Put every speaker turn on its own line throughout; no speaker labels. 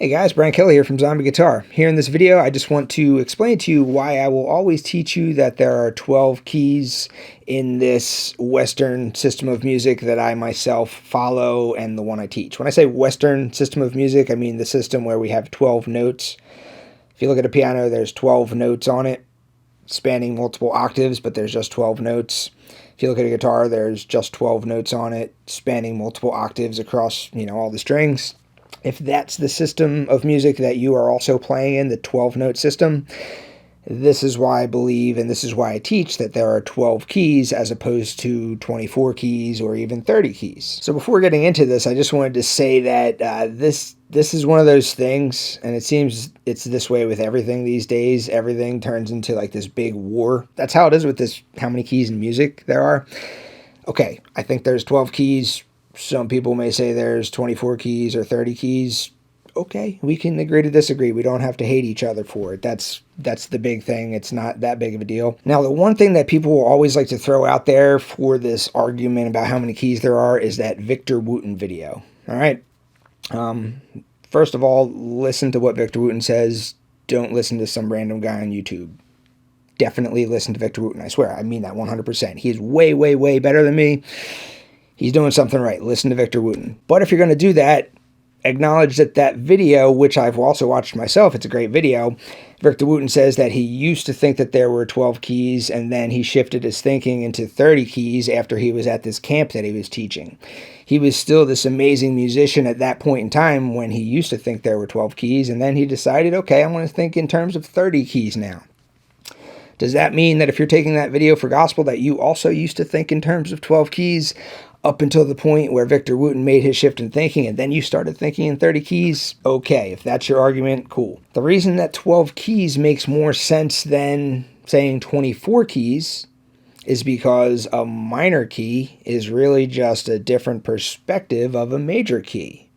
Hey guys, Brian Kelly here from Zombie Guitar. Here in this video, I just want to explain to you why I will always teach you that there are 12 keys in this Western system of music that I myself follow and the one I teach. When I say Western system of music, I mean the system where we have 12 notes. If you look at a piano, there's 12 notes on it, spanning multiple octaves, but there's just 12 notes. If you look at a guitar, there's just 12 notes on it, spanning multiple octaves across, all the strings. If that's the system of music that you are also playing in, the 12-note system, this is why I believe and this is why I teach that there are 12 keys as opposed to 24 keys or even 30 keys. So before getting into this, I just wanted to say that this is one of those things, and it seems it's this way with everything these days. Everything turns into like this big war. That's how it is with this, how many keys in music there are. Okay, I think there's 12 keys. Some people may say there's 24 keys or 30 keys. Okay, we can agree to disagree. We don't have to hate each other for it. That's the big thing. It's not that big of a deal. Now, the one thing that people will always like to throw out there for this argument about how many keys there are is that Victor Wooten video. All right. First of all, listen to what Victor Wooten says. Don't listen to some random guy on YouTube. Definitely listen to Victor Wooten. I swear, I mean that 100%. He is way, way, way better than me. He's doing something right. Listen to Victor Wooten. But if you're going to do that, acknowledge that that video, which I've also watched myself, it's a great video. Victor Wooten says that he used to think that there were 12 keys, and then he shifted his thinking into 30 keys after he was at this camp that he was teaching. He was still this amazing musician at that point in time when he used to think there were 12 keys, and then he decided, okay, I'm going to think in terms of 30 keys now. Does that mean that if you're taking that video for gospel that you also used to think in terms of 12 keys? Up until the point where Victor Wooten made his shift in thinking and then you started thinking in 30 keys? Okay, if that's your argument, cool. The reason that 12 keys makes more sense than saying 24 keys is because a minor key is really just a different perspective of a major key.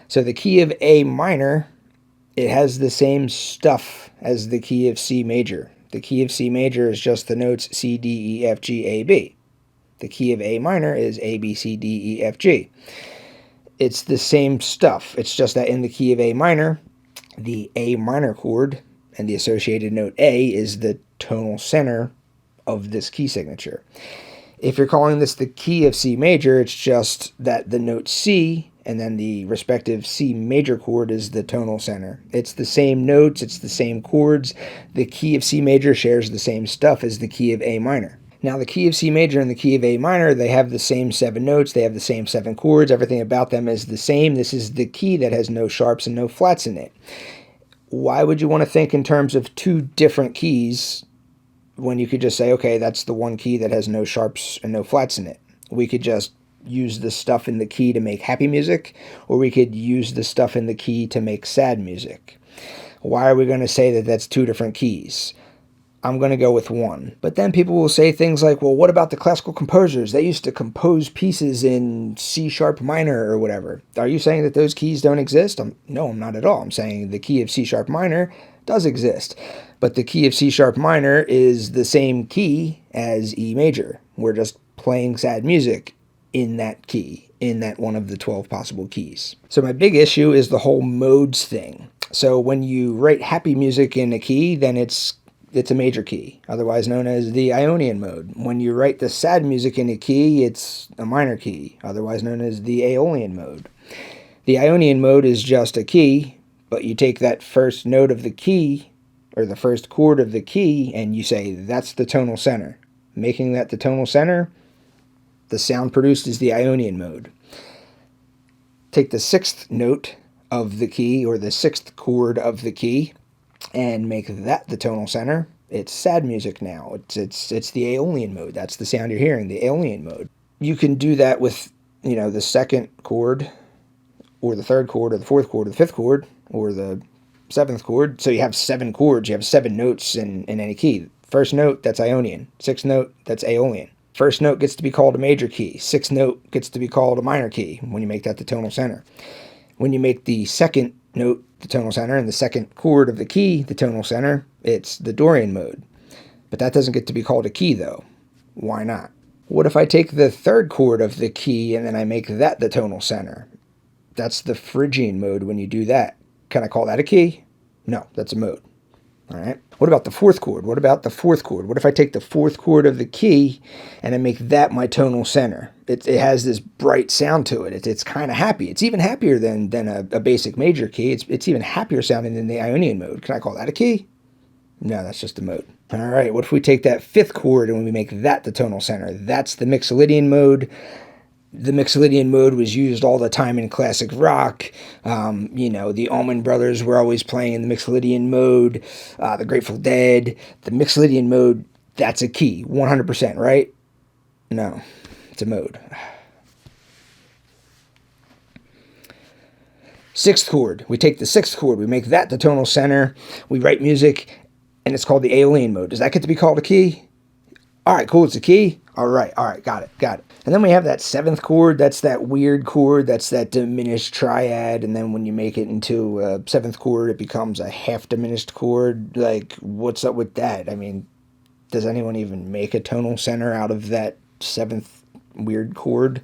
So the key of A minor, it has the same stuff as the key of C major. The key of C major is just the notes C, D, E, F, G, A, B. The key of A minor is A, B, C, D, E, F, G. It's the same stuff. It's just that in the key of A minor, the A minor chord and the associated note A is the tonal center of this key signature. If you're calling this the key of C major, it's just that the note C and then the respective C major chord is the tonal center. It's the same notes, it's the same chords. The key of C major shares the same stuff as the key of A minor. Now, the key of C major and the key of A minor, they have the same 7 notes, they have the same 7 chords, everything about them is the same. This is the key that has no sharps and no flats in it. Why would you want to think in terms of 2 different keys when you could just say, okay, that's the one key that has no sharps and no flats in it? We could just use the stuff in the key to make happy music, or we could use the stuff in the key to make sad music. Why are we going to say that that's 2 different keys? I'm going to go with 1. But then people will say things like, well, what about the classical composers? They used to compose pieces in C sharp minor or whatever. Are you saying that those keys don't exist? No, I'm not at all. I'm saying the key of C sharp minor does exist. But the key of C sharp minor is the same key as E major. We're just playing sad music in that key, in that one of the 12 possible keys. So my big issue is the whole modes thing. So when you write happy music in a key, then it's a major key, otherwise known as the Ionian mode. When you write the sad music in a key, it's a minor key, otherwise known as the Aeolian mode. The Ionian mode is just a key, but you take that first note of the key, or the first chord of the key, and you say, that's the tonal center. Making that the tonal center, the sound produced is the Ionian mode. Take the 6th note of the key, or the 6th chord of the key, and make that the tonal center. It's sad music now. It's the Aeolian mode. That's the sound you're hearing, the Aeolian mode. You can do that with, the 2nd chord, or the 3rd chord, or the 4th chord, or the 5th chord, or the 7th chord. So you have 7 chords, you have 7 notes in any key. First note, that's Ionian. 6th note, that's Aeolian. First note gets to be called a major key. 6th note gets to be called a minor key when you make that the tonal center. When you make the 2nd note the tonal center and the 2nd chord of the key the tonal center, it's the Dorian mode. But that doesn't get to be called a key though. Why not? What if I take the 3rd chord of the key and then I make that the tonal center? That's the Phrygian mode when you do that. Can I call that a key? No, that's a mode. All right. What about the fourth chord? What about the fourth chord? What if I take the fourth chord of the key and I make that my tonal center? It has this bright sound to it. It's kind of happy. It's even happier than a basic major key. It's even happier sounding than the Ionian mode. Can I call that a key? No, that's just a mode. All right. What if we take that fifth chord and we make that the tonal center? That's the Mixolydian mode. The Mixolydian mode was used all the time in classic rock. The Allman Brothers were always playing in the Mixolydian mode. The Grateful Dead. The Mixolydian mode, that's a key, 100%, right? No, it's a mode. Sixth chord. We take the sixth chord. We make that the tonal center. We write music, and it's called the Aeolian mode. Does that get to be called a key? All right, cool, it's a key. All right, got it. And then we have that seventh chord. That's that weird chord. That's that diminished triad. And then when you make it into a seventh chord, it becomes a half diminished chord. Like, what's up with that? I mean, does anyone even make a tonal center out of that seventh weird chord?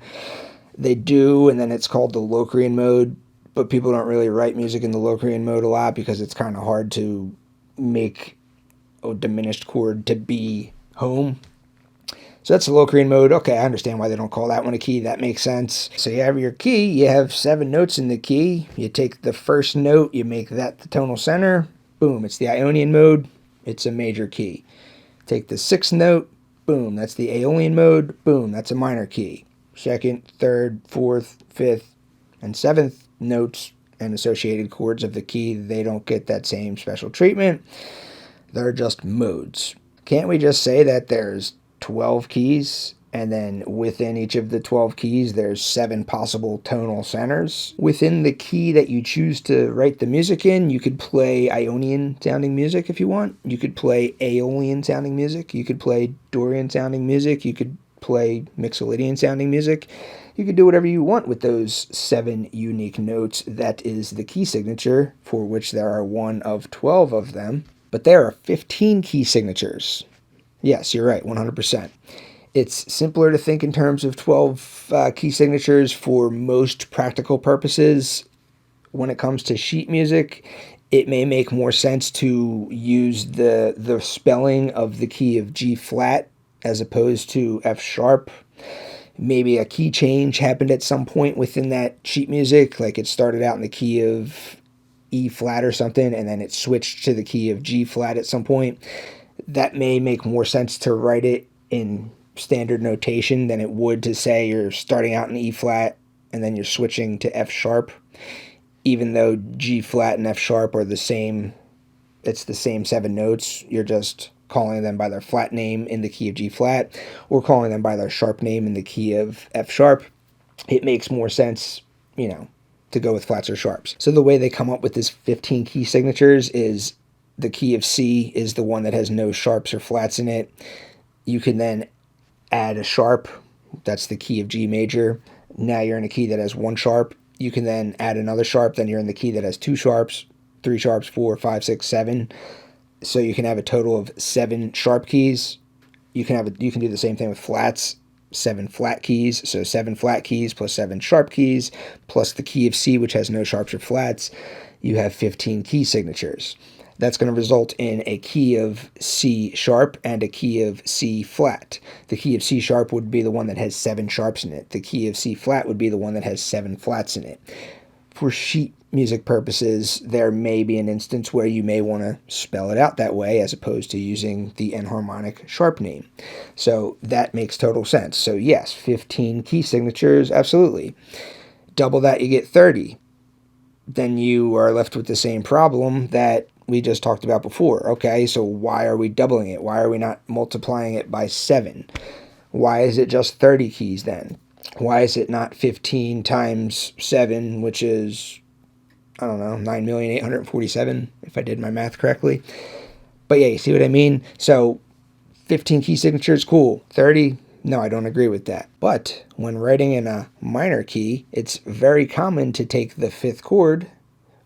They do, and then it's called the Locrian mode. But people don't really write music in the Locrian mode a lot because it's kind of hard to make a diminished chord to be home. So that's the Locrian mode. Okay, I understand why they don't call that one a key. That makes sense. So you have your key. You have 7 notes in the key. You take the first note. You make that the tonal center. Boom, it's the Ionian mode. It's a major key. Take the 6th note. Boom, that's the Aeolian mode. Boom, that's a minor key. 2nd, 3rd, 4th, 5th, and 7th notes and associated chords of the key, they don't get that same special treatment. They're just modes. Can't we just say that there's 12 keys, and then within each of the 12 keys there's 7 possible tonal centers? Within the key that you choose to write the music in, you could play Ionian sounding music if you want. You could play Aeolian sounding music. You could play Dorian sounding music. You could play Mixolydian sounding music. You could do whatever you want with those 7 unique notes. That is the key signature, for which there are one of 12 of them. But there are 15 key signatures. Yes, you're right, 100%. It's simpler to think in terms of 12 key signatures for most practical purposes. When it comes to sheet music, it may make more sense to use the spelling of the key of G flat as opposed to F sharp. Maybe a key change happened at some point within that sheet music, like it started out in the key of E flat or something, and then it switched to the key of G flat at some point. That may make more sense to write it in standard notation than it would to say you're starting out in E flat and then you're switching to F sharp, even though G flat and F sharp are the same. It's the same 7 notes. You're just calling them by their flat name in the key of G flat or calling them by their sharp name in the key of F sharp. It makes more sense, to go with flats or sharps. So the way they come up with this 15 key signatures is the key of C is the one that has no sharps or flats in it. You can then add a sharp. That's the key of G major. Now you're in a key that has 1 sharp. You can then add another sharp. Then you're in the key that has 2 sharps, 3 sharps, 4, 5, 6, 7. So you can have a total of 7 sharp keys. You can do the same thing with flats. 7 flat keys. So 7 flat keys plus 7 sharp keys plus the key of C, which has no sharps or flats. You have 15 key signatures. That's going to result in a key of C sharp and a key of C flat. The key of C sharp would be the one that has 7 sharps in it. The key of C flat would be the one that has 7 flats in it. For sheet music purposes, there may be an instance where you may want to spell it out that way as opposed to using the enharmonic sharp name. So that makes total sense. So yes, 15 key signatures, absolutely. Double that, you get 30. Then you are left with the same problem that we just talked about before. Okay, so why are we doubling it? Why are we not multiplying it by 7? Why is it just 30 keys then? Why is it not 15 times 7, which is, 9,847,000, if I did my math correctly. But yeah, you see what I mean? So 15 key signatures, cool. 30, no, I don't agree with that. But when writing in a minor key, it's very common to take the 5th chord,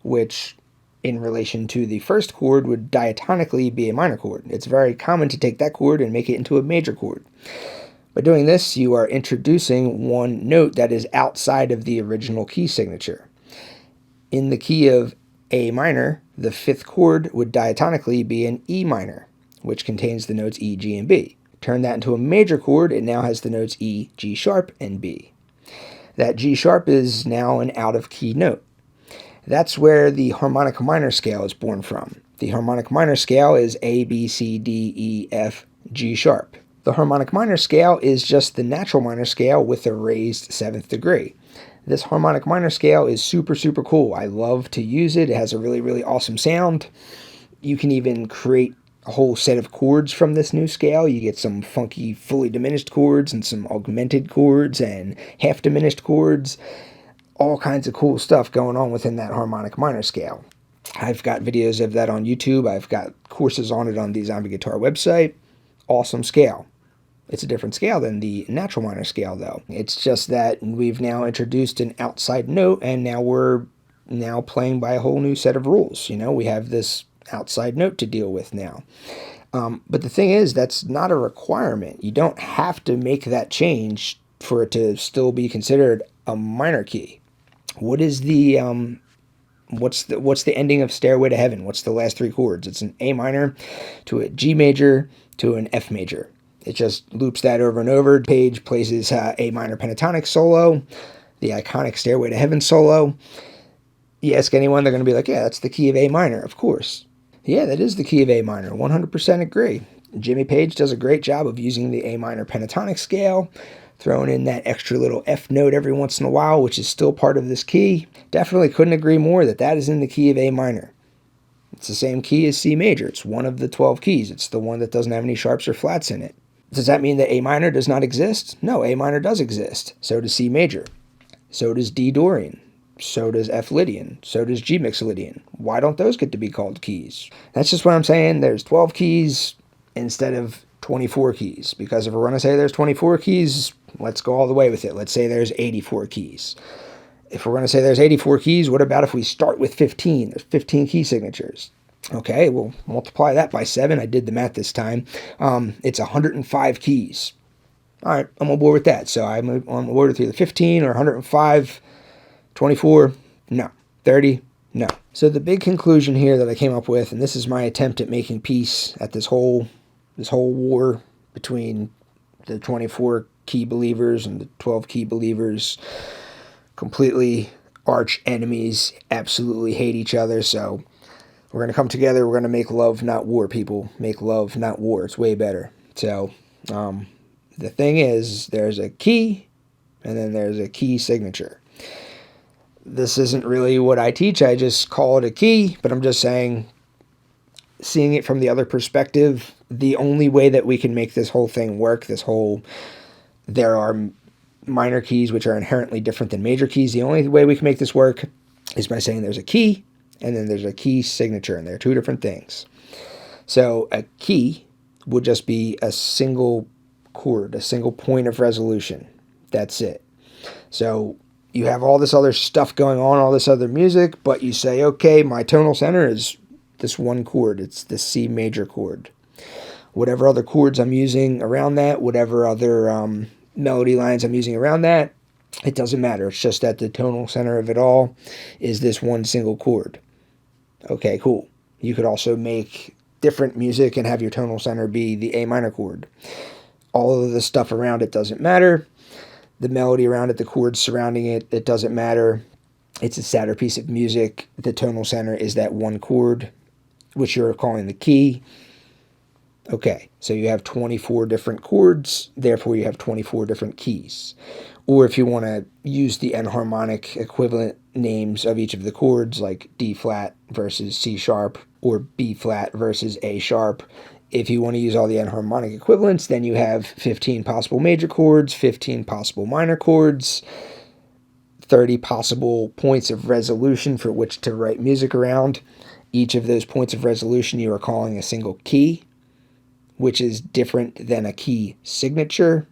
which in relation to the 1st chord would diatonically be a minor chord. It's very common to take that chord and make it into a major chord. By doing this, you are introducing one note that is outside of the original key signature. In the key of A minor, the fifth chord would diatonically be an E minor, which contains the notes E, G, and B. Turn that into a major chord, it now has the notes E, G sharp, and B. That G sharp is now an out-of-key note. That's where the harmonic minor scale is born from. The harmonic minor scale is A, B, C, D, E, F, G sharp. The harmonic minor scale is just the natural minor scale with a raised seventh degree. This harmonic minor scale is super, super cool. I love to use it. It has a really, really awesome sound. You can even create a whole set of chords from this new scale. You get some funky, fully diminished chords and some augmented chords and half diminished chords. All kinds of cool stuff going on within that harmonic minor scale. I've got videos of that on YouTube. I've got courses on it on the Zombie Guitar website. Awesome scale. It's a different scale than the natural minor scale, though. It's just that we've now introduced an outside note, and now we're playing by a whole new set of rules. We have this outside note to deal with now. But the thing is, that's not a requirement. You don't have to make that change for it to still be considered a minor key. What is the what's the ending of Stairway to Heaven? What's the last three chords? It's an A minor to a G major to an F major. It just loops that over and over. Page plays his A minor pentatonic solo, the iconic Stairway to Heaven solo. You ask anyone, they're going to be like, yeah, that's the key of A minor, of course. Yeah, that is the key of A minor, 100% agree. Jimmy Page does a great job of using the A minor pentatonic scale, throwing in that extra little F note every once in a while, which is still part of this key. Definitely couldn't agree more that is in the key of A minor. It's the same key as C major. It's one of the 12 keys. It's the one that doesn't have any sharps or flats in it. Does that mean that A minor does not exist? No, A minor does exist. So does C major. So does D Dorian. So does F Lydian. So does G Mixolydian. Why don't those get to be called keys? That's just what I'm saying. There's 12 keys instead of 24 keys. Because if we're going to say there's 24 keys, let's go all the way with it. Let's say there's 84 keys. If we're going to say there's 84 keys, what about if we start with 15? There's 15 key signatures. Okay, we'll multiply that by 7. I did the math this time. It's 105 keys. All right, I'm on board with that. So I'm on board with either 15 or 105, 24, no. 30, no. So the big conclusion here that I came up with, and this is my attempt at making peace at this whole war between the 24 key believers and the 12 key believers, completely arch enemies, absolutely hate each other. So we're going to come together. We're going to make love, not war, people. Make love, not war. It's way better. So the thing is, there's a key, and then there's a key signature. This isn't really what I teach. I just call it a key, but I'm just saying, seeing it from the other perspective, the only way that we can make this whole thing work, there are minor keys which are inherently different than major keys. The only way we can make this work is by saying there's a key, and then there's a key signature, and they're two different things. So a key would just be a single chord, a single point of resolution. That's it. So you have all this other stuff going on, all this other music, but you say, okay, my tonal center is this one chord. It's the C major chord. Whatever other chords I'm using around that, whatever other melody lines I'm using around that, it doesn't matter. It's just that the tonal center of it all is this one single chord. Okay, cool. You could also make different music and have your tonal center be the A minor chord. All of the stuff around it doesn't matter. The melody around it, the chords surrounding it, it doesn't matter. It's a sadder piece of music. The tonal center is that one chord, which you're calling the key. Okay, so you have 24 different chords, therefore you have 24 different keys. Or if you want to use the enharmonic equivalent names of each of the chords, like D flat versus C sharp, or B flat versus A sharp, if you want to use all the enharmonic equivalents, then you have 15 possible major chords, 15 possible minor chords, 30 possible points of resolution for which to write music around. Each of those points of resolution you are calling a single key, which is different than a key signature.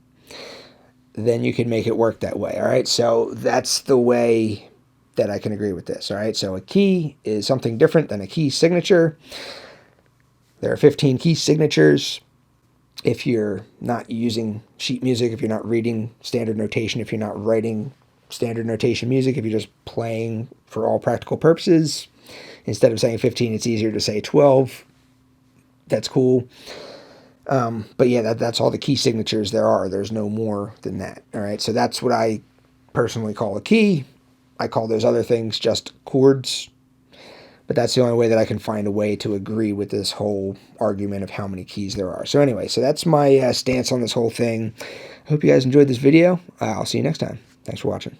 Then you can make it work that way, all right? So that's the way that I can agree with this, all right? So a key is something different than a key signature. There are 15 key signatures. If you're not using sheet music, if you're not reading standard notation, if you're not writing standard notation music, if you're just playing for all practical purposes, Instead of saying 15, it's easier to say 12. That's cool. But yeah, that's all the key signatures there are. There's no more than that. All right, so that's what I personally call a key. I call those other things just chords. But that's the only way that I can find a way to agree with this whole argument of how many keys there are. So anyway, so that's my stance on this whole thing. I hope you guys enjoyed this video. I'll see you next time. Thanks for watching.